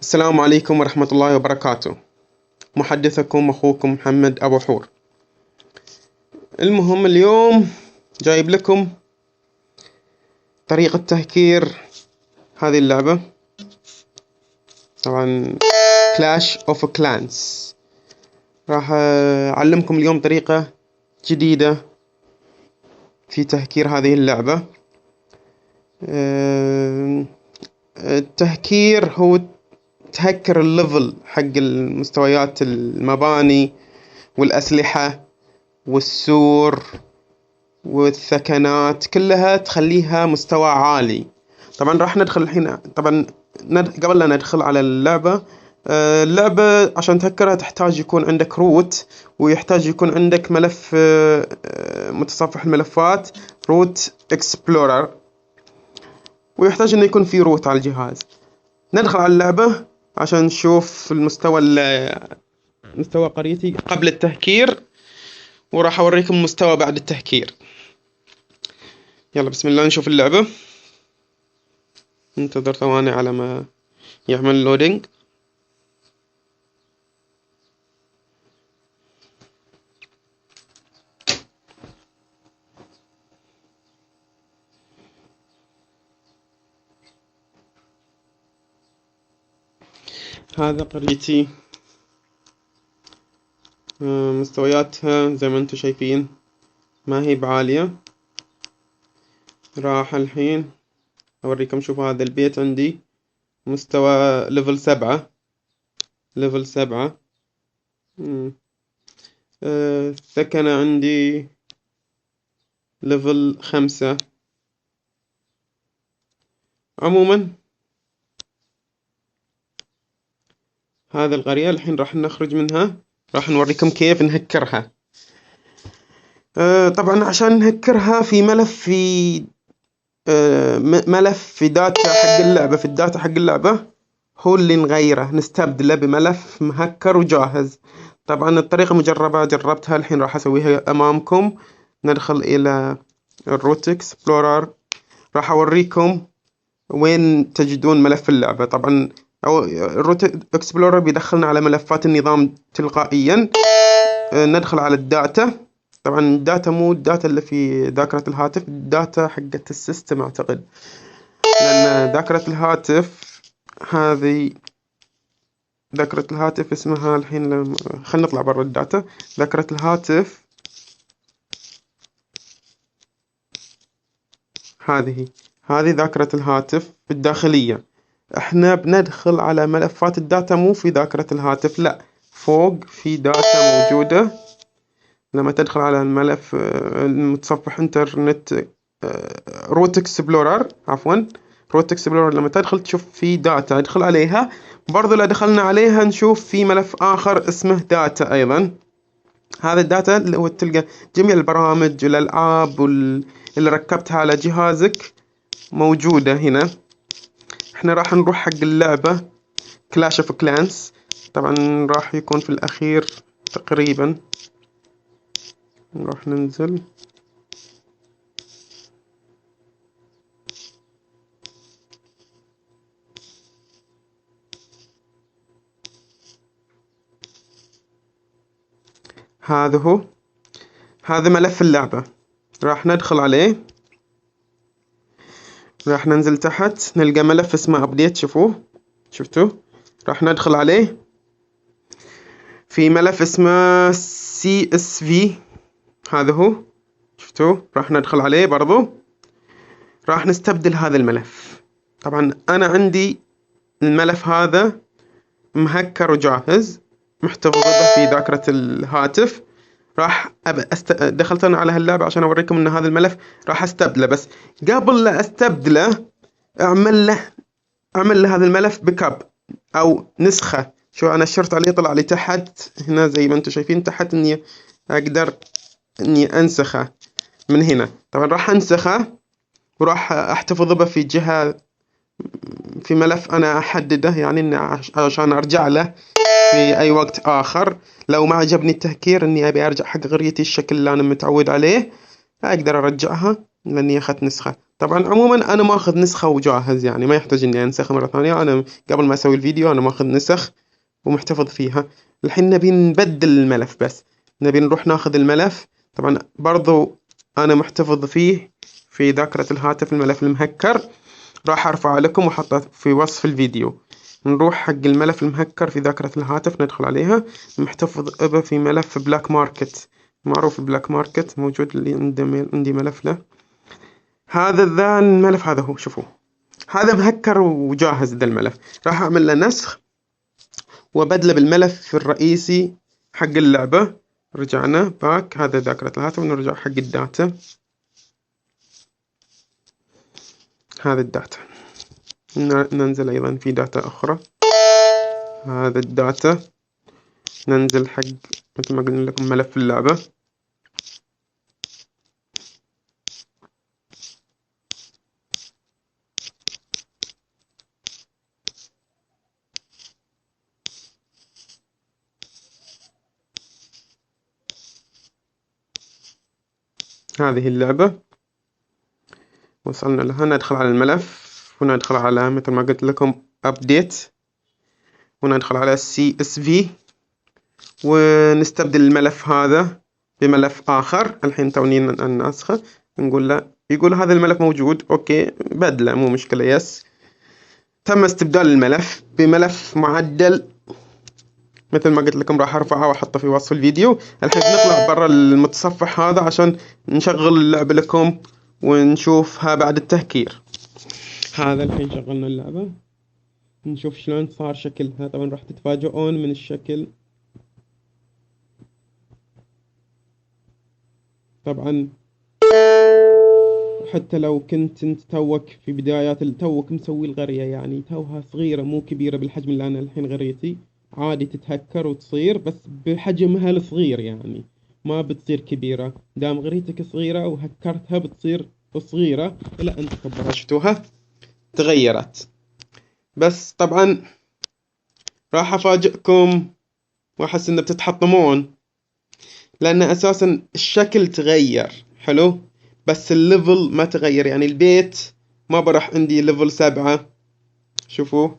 السلام عليكم ورحمة الله وبركاته. محدثكم أخوكم محمد أبو حور. المهم اليوم جايب لكم طريقة تهكير هذه اللعبة، طبعا Clash of Clans. راح أعلمكم اليوم طريقة جديدة في تهكير هذه اللعبة. التهكير هو تهكر الليفل حق المستويات، المباني والأسلحة والسور والثكنات كلها تخليها مستوى عالي. طبعا راح ندخل الحين. طبعا قبل لا ندخل على اللعبة، اللعبة عشان تهكرها تحتاج يكون عندك روت، ويحتاج يكون عندك ملف متصفح الملفات روت اكسبلورر، ويحتاج انه يكون في روت على الجهاز. ندخل على اللعبة عشان نشوف مستوى قريتي قبل التهكير، وراح اوريكم مستوى بعد التهكير. يلا بسم الله نشوف اللعبة. انتظر ثواني على ما يعمل لودينج. هذا قريتي، مستوياتها زي ما انتم شايفين ما هي بعالية. راح الحين اوريكم. شوفوا هذا البيت عندي مستوى ليفل 7. ليفل 7. السكنة عندي ليفل 5. عموما هذا القرية الحين راح نخرج منها، راح نوريكم كيف نهكرها. طبعا عشان نهكرها في ملف في داتا حق اللعبة، في الداتا حق اللعبة هو اللي نغيره، نستبدله بملف مهكر وجاهز. طبعا الطريقة مجربة، جربتها، الحين راح أسويها أمامكم. ندخل إلى الروت اكسبلورر، راح أوريكم وين تجدون ملف اللعبة. طبعا الروت اكسبلورر بيدخلنا على ملفات النظام تلقائيا. ندخل على الداتا. طبعا الداتا مو الداتا اللي في ذاكرة الهاتف، الداتا حقت السيستم أعتقد، لأن ذاكرة الهاتف هذه ذاكرة الهاتف اسمها الحين خلينا نطلع برا الداتا. ذاكرة الهاتف هذه ذاكرة الهاتف الداخلية. احنا بندخل على ملفات الداتا مو في ذاكرة الهاتف، لا، فوق في داتا موجودة. لما تدخل على الملف المتصفح انترنت روت اكسبلورر، روت اكسبلورر، لما تدخل تشوف في داتا ادخل عليها. برضو لو دخلنا عليها نشوف في ملف آخر اسمه داتا أيضا. هذا الداتا اللي هو تلقى جميع البرامج والألعاب اللي ركبتها على جهازك موجودة هنا. احنا راح نروح حق اللعبة Clash of Clans. طبعا راح يكون في الأخير تقريبا. نروح ننزل. هذا هو، هذا ملف اللعبة، راح ندخل عليه. راح ننزل تحت نلقى ملف اسمه ابديت. شفتوه؟ راح ندخل عليه. في ملف اسمه CSV، هذا هو، شفتوه؟ راح ندخل عليه برضو. راح نستبدل هذا الملف. طبعا انا عندي الملف هذا مهكر وجاهز، محتفظ به في ذاكرة الهاتف. راح دخلت انا على هاللعبة عشان اوريكم ان هذا الملف راح استبدله. بس قبل لا استبدله اعمل له هذا الملف باك اب او نسخة. شو انا شرت عليه طلع لي تحت هنا زي ما انتم شايفين تحت اني اقدر اني انسخه من هنا. طبعا راح انسخه وراح احتفظ به في جهة، في ملف انا احدده، يعني اني عشان ارجع له في اي وقت اخر. لو ما عجبني التهكير اني ابي ارجع حق قريتي الشكل اللي انا متعود عليه، اقدر ارجعها لاني اخذت نسخة. طبعا عموما انا ماخذ نسخة وجاهز، يعني ما يحتاج اني انسخ مرة ثانية. انا قبل ما اسوي الفيديو انا ماخذ نسخ ومحتفظ فيها. الحين نبي نبدل الملف، بس نبي نروح ناخذ الملف. طبعا برضو انا محتفظ فيه في ذاكرة الهاتف الملف المهكر، راح ارفعه لكم واحطه في وصف الفيديو. نروح حق الملف المهكر في ذاكرة الهاتف، ندخل عليها. محتفظ به في ملف بلاك ماركت، معروف البلاك ماركت، موجود اللي عندي ملف له. هذا ذا الملف، هذا هو، شوفوا هذا مهكر وجاهز ذا الملف. راح اعمل له نسخ وبدله بالملف الرئيسي حق اللعبة. رجعنا باك، هذا ذاكرة الهاتف، ونرجع حق الداتا. هذا الداتا، ننزل ايضا في داتا اخرى. هذا الداتا ننزل حق مثل ما قلنا لكم ملف اللعبة. هذه اللعبة وصلنا لها. ندخل على الملف وندخل على مثل ما قلت لكم update، وندخل على CSV ونستبدل الملف هذا بملف آخر. الحين توني نسخه، نقول له، يقول هذا الملف موجود، اوكي بدله مو مشكلة، يس. تم استبدال الملف بملف معدل مثل ما قلت لكم. راح ارفعه واحطه في وصف الفيديو. الحين نطلع برا المتصفح هذا عشان نشغل اللعبة لكم ونشوفها بعد التهكير. هذا الحين شغلنا اللعبة، نشوف شلون صار شكلها. طبعا راح تتفاجئون من الشكل. طبعا حتى لو كنت انت توك في بدايات توك مسوي القرية، يعني توها صغيرة مو كبيرة بالحجم اللي انا الحين غريتي، عادي تتهكر وتصير، بس بحجمها الصغير، يعني ما بتصير كبيرة. دام غريتك صغيرة وهكرتها بتصير صغيرة. لا انت كبرها، شفتوها تغيرت. بس طبعا راح افاجئكم واحس ان بتتحطمون، لان اساسا الشكل تغير حلو بس الليفل ما تغير. يعني البيت ما برح عندي ليفل 7، شوفوا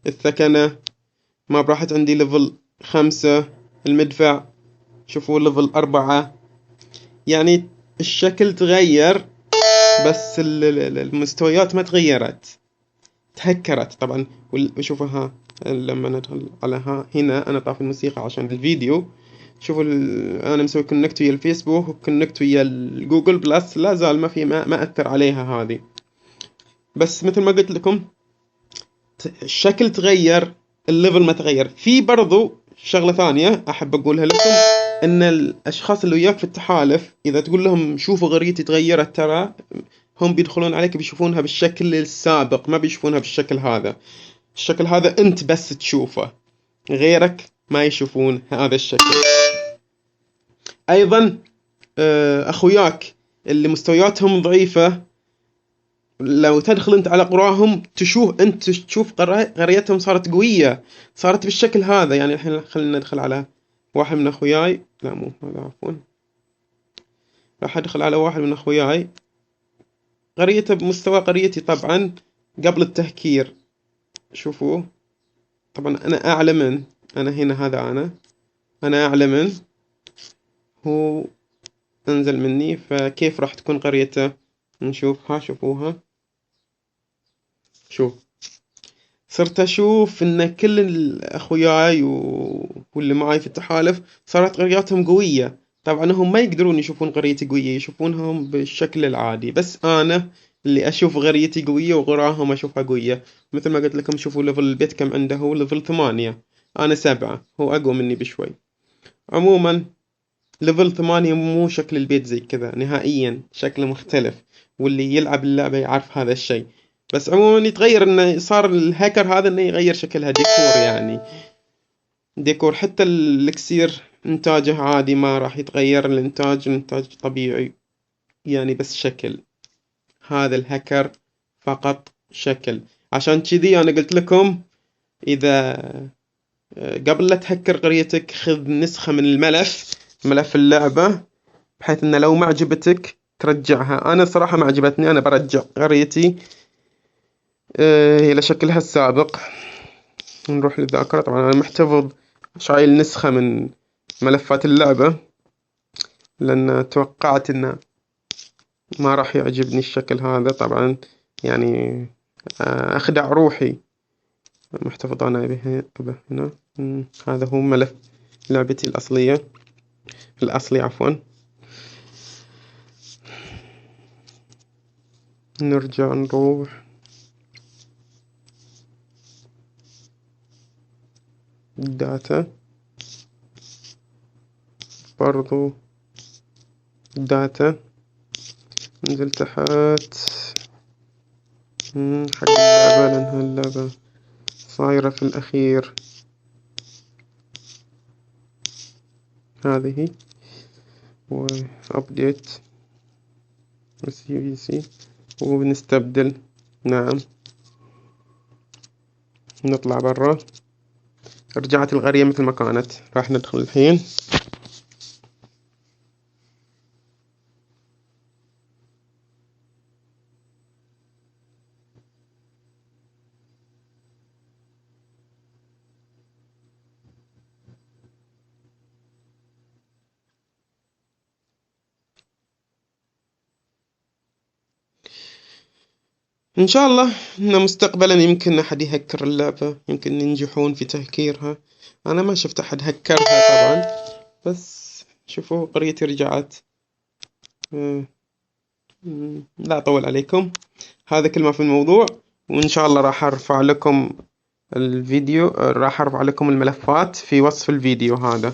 الثكنة ما براحت عندي ليفل 5، المدفع شوفوا ليفل 4. يعني الشكل تغير بس المستويات ما تغيرت، تهكرت طبعا. وشوفوا ها، لما ندخل على ها هنا، انا طافي الموسيقى عشان الفيديو. شوفوا انا مسوي كونكت ويا الفيسبوك وكونكت ويا الجوجل بلس، لا زال ما اثر عليها هذه. بس مثل ما قلت لكم الشكل تغير، الليفل ما تغير. في برضو شغلة ثانية احب اقولها لكم، ان الاشخاص اللي وياك في التحالف اذا تقول لهم شوفوا غريتي تغيرت، ترى هم بيدخلون عليك بيشوفونها بالشكل السابق، ما بيشوفونها بالشكل هذا. الشكل هذا انت بس تشوفه، غيرك ما يشوفون هذا الشكل. ايضا اخوياك اللي مستوياتهم ضعيفة، لو تدخل انت على قراهم تشوف قريتهم صارت قوية، صارت بالشكل هذا. يعني الحين خلينا ندخل على واحد من اخوياي، لا مو هذا عفوا، راح ادخل على واحد من اخوياي قريته بمستوى قريتي طبعا قبل التهكير. شوفوا طبعا انا اعلى من، انا هنا هذا انا اعلى من، هو انزل مني، فكيف راح تكون قريته؟ نشوف ها، شوفوها، شوف صرت اشوف ان كل اخوياي واللي معي في التحالف صارت قرياتهم قوية. طبعا هم ما يقدرون يشوفون قريتي قوية، يشوفونهم بالشكل العادي، بس انا اللي اشوف قريتي قوية وغراهم اشوفها قوية. مثل ما قلت لكم شوفوا ليفل البيت كم عنده، هو ليفل 8، انا 7، هو اقوى مني بشوي. عموما ليفل 8 مو شكل البيت زي كذا نهائيا، شكله مختلف، واللي يلعب اللعبة يعرف هذا الشيء. بس عموما يتغير، انه صار الهاكر هذا انه يغير شكلها ديكور، يعني ديكور. حتى الاكسير انتاجه عادي، ما راح يتغير الانتاج طبيعي، يعني بس شكل. هذا الهاكر فقط شكل. عشان كذي انا قلت لكم اذا قبل لا تهكر قريتك خذ نسخة من ملف اللعبة، بحيث انه لو ما عجبتك ترجعها. أنا صراحة ما عجبتني، أنا برجع قريتي إلى شكلها السابق. نروح للذاكرة. طبعا أنا محتفظ شايل نسخة من ملفات اللعبة، لأن توقعت إنه ما راح يعجبني الشكل هذا. طبعا يعني أخدع روحي. محتفظ أنا به هنا. هذا هو ملف لعبتي الأصلي عفوا. نرجع نروح داتا، برضو داتا، ننزل تحت حق اللعبة، لأنها اللعبة صايرة في الأخير. هذه وأبديت CVC وبنستبدل. نعم، نطلع برا. رجعت القرية مثل ما كانت. راح ندخل الحين. إن شاء الله إن مستقبلا يمكن أحد يهكر اللعبة، يمكن ينجحون في تهكيرها. أنا ما شفت أحد هكرها طبعا، بس شوفوا قريتي رجعت. لا أطول عليكم، هذا كل ما في الموضوع. وإن شاء الله راح أرفع لكم الفيديو، راح أرفع لكم الملفات في وصف الفيديو هذا.